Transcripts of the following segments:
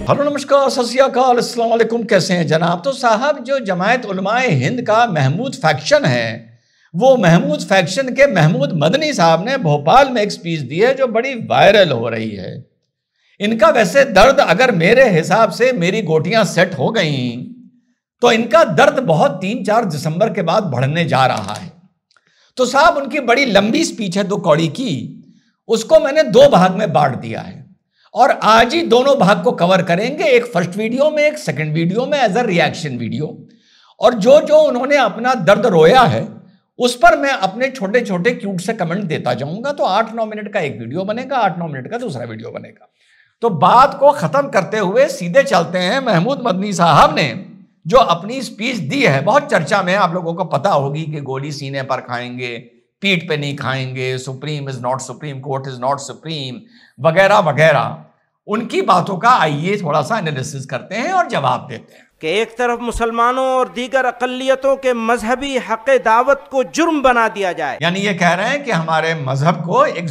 Hello नमस्कार सत श्री अकाल अस्सलाम वालेकुम, कैसे हैं जनाब। तो साहब जो जमायत उलमाए हिंद का महमूद फैक्शन है, वो महमूद फैक्शन के महमूद मदनी साहब ने भोपाल में एक स्पीच दी है जो बड़ी वायरल हो रही है। इनका वैसे दर्द अगर मेरे हिसाब से मेरी गोटियां सेट हो गई तो इनका दर्द बहुत 3-4 दिसंबर के बाद बढ़ने जा रहा है। तो साहब उनकी बड़ी लंबी स्पीच है 2 कौड़ी की, उसको मैंने 2 भाग में बांट दिया है और आज ही दोनों भाग को कवर करेंगे, एक फर्स्ट वीडियो में, एक सेकंड वीडियो में एज अ रिएक्शन वीडियो। और जो जो उन्होंने अपना दर्द रोया है उस पर मैं अपने छोटे छोटे क्यूट से कमेंट देता जाऊंगा। तो 8-9 मिनट का एक वीडियो बनेगा, 8-9 मिनट का दूसरा वीडियो बनेगा। तो बात को खत्म करते हुए सीधे चलते हैं महमूद मदनी साहब ने जो अपनी स्पीच दी है, बहुत चर्चा में, आप लोगों को पता होगी कि गोली सीने पर खाएंगे, पीठ पे नहीं खाएंगे, supreme is not supreme, court is not supreme, वगैरह वगैरह। उनकी बातों का आइए थोड़ा सा एनालिसिस करते हैं और जवाब देते हैं कि एक तरफ मुसलमानों और दीगर अक़लियतों के मजहबी हक़ दावत को जुर्म बना दिया जाए, यानी ये कह रहे हैं कि हमारे मजहब को एक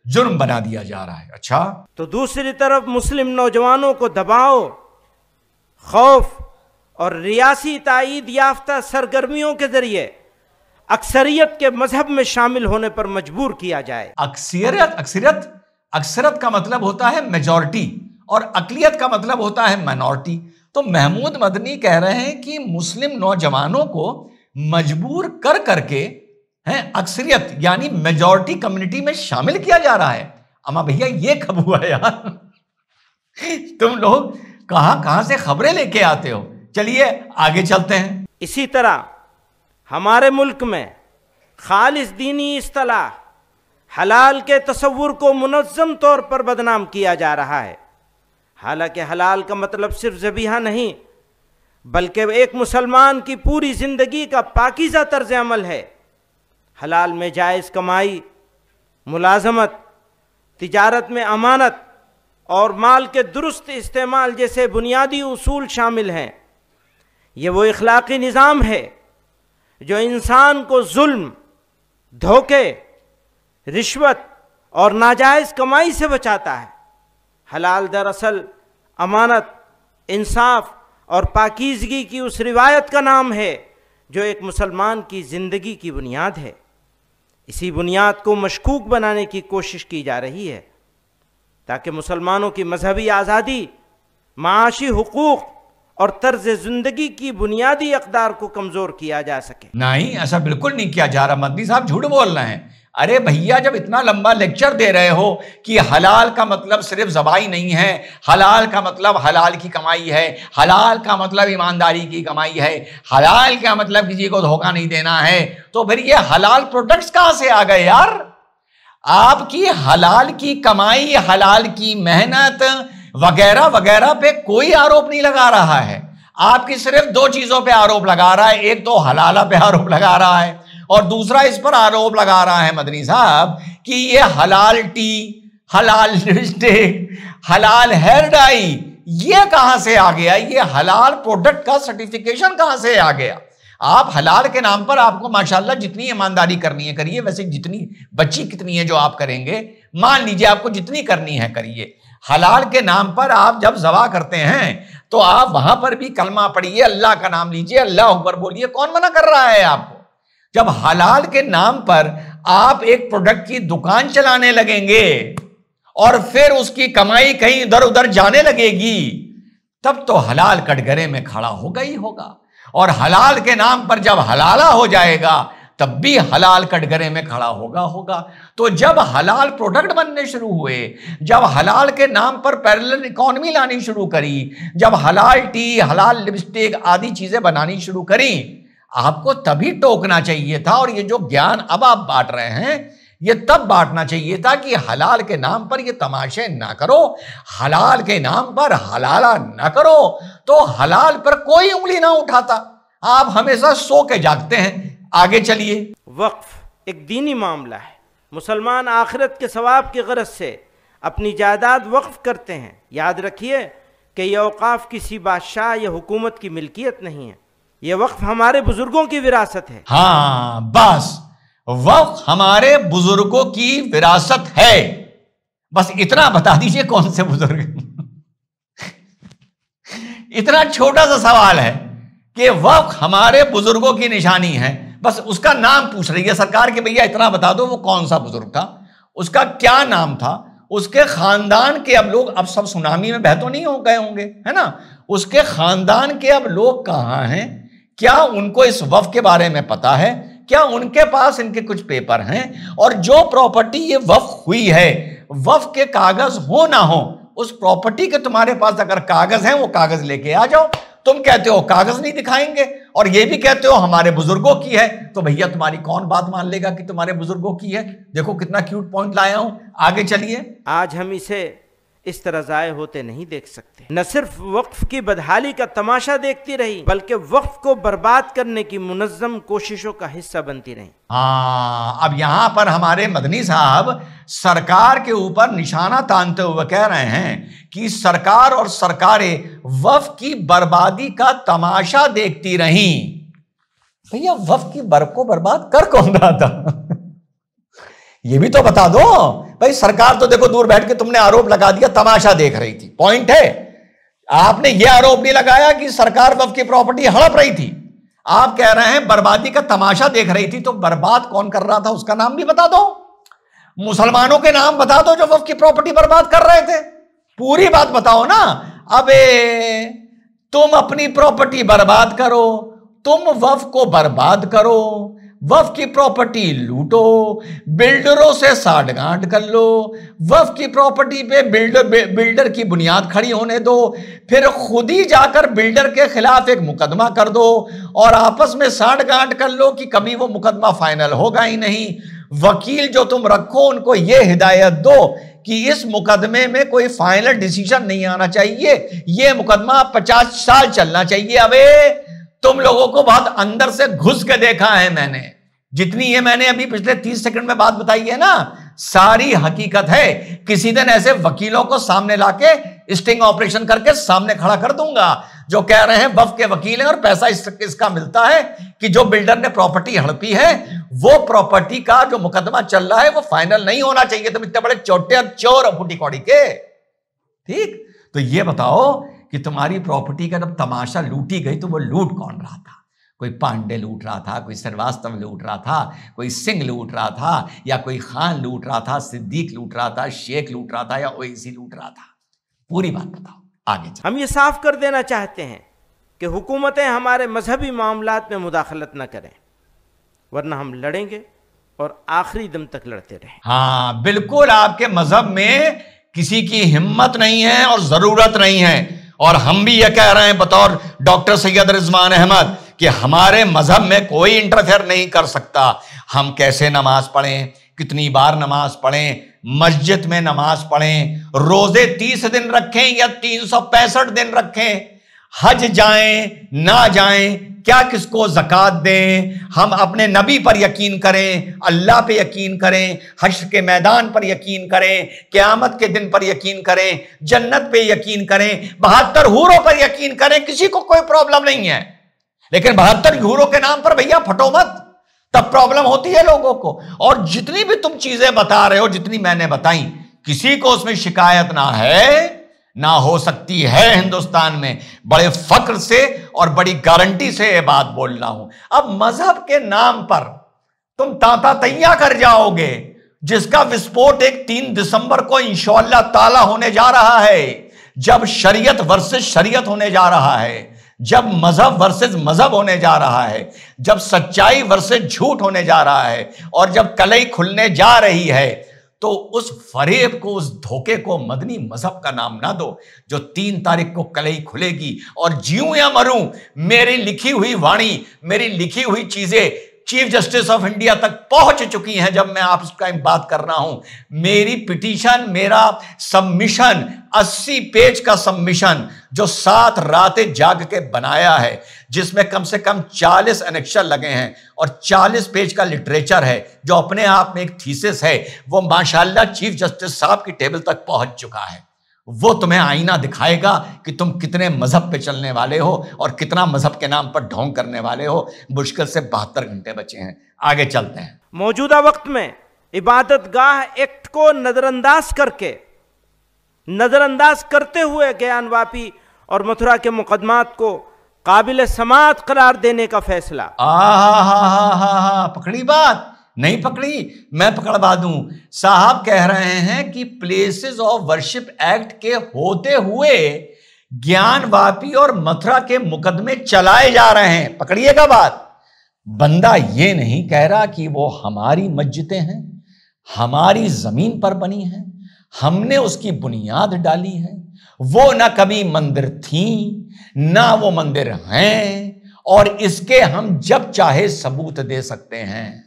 जुर्म बना दिया जा रहा है। अच्छा, तो दूसरी तरफ मुस्लिम नौजवानों को दबाव, खौफ और रियासी ताईद याफ्ता सरगर्मियों के जरिए अक्सरियत के मजहब में शामिल होने पर मजबूर किया जाए। अक्सरियत का मतलब होता है मेजॉरिटी और अकलियत का मतलब होता है माइनॉरिटी। तो महमूद मदनी कह रहे हैं कि मुस्लिम नौजवानों को मजबूर कर करके अक्सरियत यानी मेजॉरिटी कम्युनिटी में शामिल किया जा रहा है। अमा भैया ये कब हुआ यार? तुम लोग कहां से खबरें लेके आते हो। चलिए आगे चलते हैं। इसी तरह हमारे मुल्क में खालिस दीनी इस्तिलाह हलाल के तसव्वुर को मुनज़्ज़म तौर पर बदनाम किया जा रहा है। हालांकि हलाल का मतलब सिर्फ ज़बीहा नहीं, बल्कि एक मुसलमान की पूरी ज़िंदगी का पाकीज़ा तर्ज़ अमल है। हलाल में जायज़ कमाई, मुलाज़मत, तिजारत में अमानत और माल के दुरुस्त इस्तेमाल जैसे बुनियादी उसूल शामिल हैं। ये वो इखलाक़ी निज़ाम है जो इंसान को जुल्म, धोखे, रिश्वत और नाजायज़ कमाई से बचाता है। हलाल दरअसल अमानत, इंसाफ और पाकीज़गी की उस रिवायत का नाम है जो एक मुसलमान की ज़िंदगी की बुनियाद है। इसी बुनियाद को मशकूक बनाने की कोशिश की जा रही है ताकि मुसलमानों की मजहबी आज़ादी, माशी हुकूक और तर्ज जिंदगी की बुनियादी अक़दार को कमजोर किया जा सके। नहीं, ऐसा बिल्कुल नहीं किया जा रहा। मदनी साहब झूठ बोल रहे हैं। अरे भैया, जब इतना लंबा लेक्चर दे रहे हो कि हलाल का मतलब सिर्फ ज़बाई नहीं है, हलाल का मतलब हलाल की कमाई है, हलाल का मतलब ईमानदारी की कमाई है, हलाल का मतलब किसी को धोखा नहीं देना है, तो फिर ये हलाल प्रोडक्ट्स कहां से आ गए यार? आपकी हलाल की कमाई, हलाल की मेहनत वगैरह वगैरह पे कोई आरोप नहीं लगा रहा है। आपकी सिर्फ 2 चीजों पे आरोप लगा रहा है। एक तो हलाला पे आरोप लगा रहा है और दूसरा इस पर आरोप लगा रहा है मदनी साहब कि ये हलाल टी, हलाल लिपस्टिक, हलाल हेयर डाई, ये कहां से आ गया? ये हलाल प्रोडक्ट का सर्टिफिकेशन कहां से आ गया? आप हलाल के नाम पर आपको माशाल्लाह जितनी ईमानदारी करनी है करिए, वैसे जितनी बच्ची कितनी है जो आप करेंगे, मान लीजिए आपको जितनी करनी है करिए। हलाल के नाम पर आप जब ज़बा करते हैं तो आप वहां पर भी कलमा पढ़िए, अल्लाह का नाम लीजिए, अल्लाह अकबर बोलिए। कौन मना कर रहा है आपको? जब हलाल के नाम पर आप एक प्रोडक्ट की दुकान चलाने लगेंगे और फिर उसकी कमाई कहीं इधर उधर जाने लगेगी, तब तो हलाल कटघरे में खड़ा होगा ही होगा। और हलाल के नाम पर जब हलाला हो जाएगा तब भी हलाल कटघरे में खड़ा होगा। तो जब हलाल प्रोडक्ट बनने शुरू हुए, जब हलाल के नाम पर पैरेलल इकोनॉमी लानी शुरू करी, जब हलाल टी, हलाल लिपस्टिक आदि चीजें बनानी शुरू करी, आपको तभी टोकना चाहिए था। और ये जो ज्ञान अब आप बांट रहे हैं ये तब बांटना चाहिए था कि हलाल के नाम पर ये तमाशे ना करो, हलाल के नाम पर हलाला ना करो, तो हलाल पर कोई उंगली ना उठाता। आप हमेशा सो के जागते हैं। आगे चलिए। वक्फ एक दीनी मामला है। मुसलमान आखिरत के सवाब की गरज से अपनी जायदाद वक्फ करते हैं। याद रखिए कि यह औकाफ किसी बादशाह या हुकूमत की मिल्कियत नहीं है, यह वक्फ हमारे बुजुर्गों की विरासत है। हाँ बस, वक्फ हमारे बुजुर्गों की विरासत है। बस इतना बता दीजिए कौन से बुजुर्ग। इतना छोटा सा सवाल है कि वक्फ हमारे बुजुर्गों की निशानी है, बस उसका नाम पूछ रही है सरकार कि भैया इतना बता दो वो कौन सा बुजुर्ग था, उसका क्या नाम था, उसके खानदान के अब लोग, अब सब सुनामी में बह तो नहीं हो गए होंगे, है ना, उसके खानदान के अब लोग कहां हैं, क्या उनको इस वक्फ के बारे में पता है, क्या उनके पास इनके कुछ पेपर हैं, और जो प्रॉपर्टी ये वक्फ हुई है, वक्फ के कागज हो ना हो, उस प्रॉपर्टी के तुम्हारे पास अगर कागज हैं वो कागज लेके आ जाओ। तुम कहते हो कागज नहीं दिखाएंगे और ये भी कहते हो हमारे बुजुर्गों की है, तो भैया तुम्हारी कौन बात मान लेगा कि तुम्हारे बुजुर्गों की है। देखो कितना क्यूट पॉइंट लाया हूं, आगे चलिए। आज हम इसे इस तरह जाये होते नहीं देख सकते। न सिर्फ वक्फ की बदहाली का तमाशा देखती रही, बल्कि वक्फ को बर्बाद करने की मुनज़्ज़म कोशिशों का हिस्सा बनती रही। अब यहां पर हमारे मदनी साहब सरकार के ऊपर निशाना तानते हुए कह रहे हैं कि सरकार और सरकारें वक्फ की बर्बादी का तमाशा देखती रही। भैया वक्फ की बर्फ को बर्बाद कर कौन रहा था? ये भी तो बता दो भाई। सरकार तो देखो दूर बैठ के तुमने आरोप लगा दिया, तमाशा देख रही थी, पॉइंट है। आपने यह आरोप नहीं लगाया कि सरकार वक्फ की प्रॉपर्टी हड़प रही थी, आप कह रहे हैं बर्बादी का तमाशा देख रही थी। तो बर्बाद कौन कर रहा था उसका नाम भी बता दो, मुसलमानों के नाम बता दो जो वक्फ की प्रॉपर्टी बर्बाद कर रहे थे, पूरी बात बताओ ना। अबे तुम अपनी प्रॉपर्टी बर्बाद करो, तुम वक्फ को बर्बाद करो, वक्फ की प्रॉपर्टी लूटो, बिल्डरों से साठगांठ कर लो, वक्फ की प्रॉपर्टी पे बिल्डर की बुनियाद खड़ी होने दो, फिर खुद ही जाकर बिल्डर के खिलाफ एक मुकदमा कर दो और आपस में साठगांठ कर लो कि कभी वो मुकदमा फाइनल होगा ही नहीं। वकील जो तुम रखो उनको ये हिदायत दो कि इस मुकदमे में कोई फाइनल डिसीजन नहीं आना चाहिए, ये मुकदमा 50 साल चलना चाहिए। अबे तुम लोगों को बहुत अंदर से घुस के देखा है मैंने, जितनी ये मैंने अभी पिछले 30 सेकंड में बात बताई है ना, सारी हकीकत है। किसी दिन ऐसे वकीलों को सामने लाके स्टिंग ऑपरेशन करके सामने खड़ा कर दूंगा जो कह रहे हैं वक्फ के वकील हैं और पैसा इसका मिलता है कि जो बिल्डर ने प्रॉपर्टी हड़पी है वो प्रॉपर्टी का जो मुकदमा चल रहा है वो फाइनल नहीं होना चाहिए। तुम इतने बड़े चोटे और चोर हो फूटी कौड़ी के, ठीक? तो ये बताओ कि तुम्हारी प्रॉपर्टी का जब तमाशा लूटी गई तो वो लूट कौन रहा था? कोई पांडे लूट रहा था, कोई श्रीवास्तव लूट रहा था, कोई सिंह लूट रहा था, या कोई खान लूट रहा था, सिद्दीक लूट रहा था, शेख लूट रहा था, या ओवैसी लूट रहा था? पूरी बात बताओ आगे। हम ये साफ कर देना चाहते हैं कि हुकूमतें हमारे मजहबी मामलात में मुदाखलत न करें, वरना हम लड़ेंगे और आखिरी दम तक लड़ते रहें। हाँ बिल्कुल, आपके मजहब में किसी की हिम्मत नहीं है और जरूरत नहीं है। और हम भी यह कह रहे हैं बतौर डॉक्टर सैयद रिजवान अहमद कि हमारे मजहब में कोई इंटरफेयर नहीं कर सकता। हम कैसे नमाज पढ़ें, कितनी बार नमाज पढ़ें, मस्जिद में नमाज पढ़ें, रोजे 30 दिन रखें या 365 दिन रखें, हज जाएं ना जाएं, क्या किसको ज़कात दें, हम अपने नबी पर यकीन करें, अल्लाह पे यकीन करें, हश्र के मैदान पर यकीन करें, क़यामत के दिन पर यकीन करें, जन्नत पे यकीन करें, 72 हूरों पर यकीन करें, किसी को कोई प्रॉब्लम नहीं है। लेकिन 72 हूरों के नाम पर भैया फटो मत, तब प्रॉब्लम होती है लोगों को। और जितनी भी तुम चीजें बता रहे हो, जितनी मैंने बताई, किसी को उसमें शिकायत ना है ना हो सकती है। हिंदुस्तान में बड़े फक्र से और बड़ी गारंटी से यह बात बोल रहा हूं। अब मजहब के नाम पर तुम तांता तैया कर जाओगे, जिसका विस्फोट एक 3 दिसंबर को इंशाअल्लाह ताला होने जा रहा है, जब शरीयत वर्सेस शरीयत होने जा रहा है, जब मजहब वर्सेस मजहब होने जा रहा है, जब सच्चाई वर्सेस झूठ होने जा रहा है, और जब कलई खुलने जा रही है, तो उस फरेब को, उस धोखे को मदनी मजहब का नाम ना दो। जो 3 तारीख को कलई खुलेगी और जीऊं या मरूं, मेरी लिखी हुई वाणी, मेरी लिखी हुई चीजें चीफ जस्टिस ऑफ इंडिया तक पहुंच चुकी हैं। जब मैं आपका बात कर रहा हूं, मेरी पिटीशन, मेरा सबमिशन, 80 पेज का सबमिशन जो 7 रातें जाग के बनाया है, जिसमें कम से कम 40 एनेक्शर लगे हैं और 40 पेज का लिटरेचर है, जो अपने आप में एक थीसिस है, वो माशाल्लाह चीफ जस्टिस साहब की टेबल तक पहुंच चुका है। वो तुम्हें आईना दिखाएगा कि तुम कितने मजहब पे चलने वाले हो और कितना मजहब के नाम पर ढोंग करने वाले हो। मुश्किल से 72 घंटे बचे हैं, आगे चलते हैं। मौजूदा वक्त में इबादत गाह एक्ट को नजरअंदाज करते हुए ज्ञानवापी और मथुरा के मुकदमात को काबिल समाअत करार देने का फैसला। पकड़ी बात? नहीं पकड़ी, मैं पकड़वा दूं। साहब कह रहे हैं कि प्लेसेस ऑफ वर्शिप एक्ट के होते हुए ज्ञानवापी और मथुरा के मुकदमे चलाए जा रहे हैं। पकड़िएगा बात। बंदा ये नहीं कह रहा कि वो हमारी मस्जिदें हैं, हमारी जमीन पर बनी हैं, हमने उसकी बुनियाद डाली है, वो ना कभी मंदिर थी ना वो मंदिर हैं, और इसके हम जब चाहे सबूत दे सकते हैं।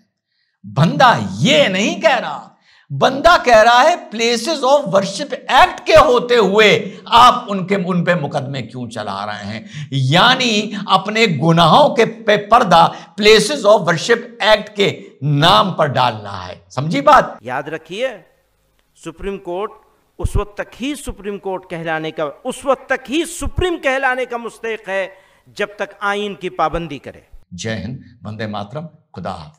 बंदा ये नहीं कह रहा। बंदा कह रहा है प्लेसेस ऑफ वर्शिप एक्ट के होते हुए आप उन पे मुकदमे क्यों चला रहे हैं? यानी अपने गुनाहों के पे पर्दा प्लेसेस ऑफ वर्शिप एक्ट के नाम पर डाल रहा है। समझी बात? याद रखिए, सुप्रीम कोर्ट उस वक्त तक ही सुप्रीम कोर्ट कहलाने का, उस वक्त तक ही सुप्रीम कहलाने का मुस्तहिक है जब तक आईन की पाबंदी करे। जय हिंद, वंदे मातरम, खुदा हाफिज।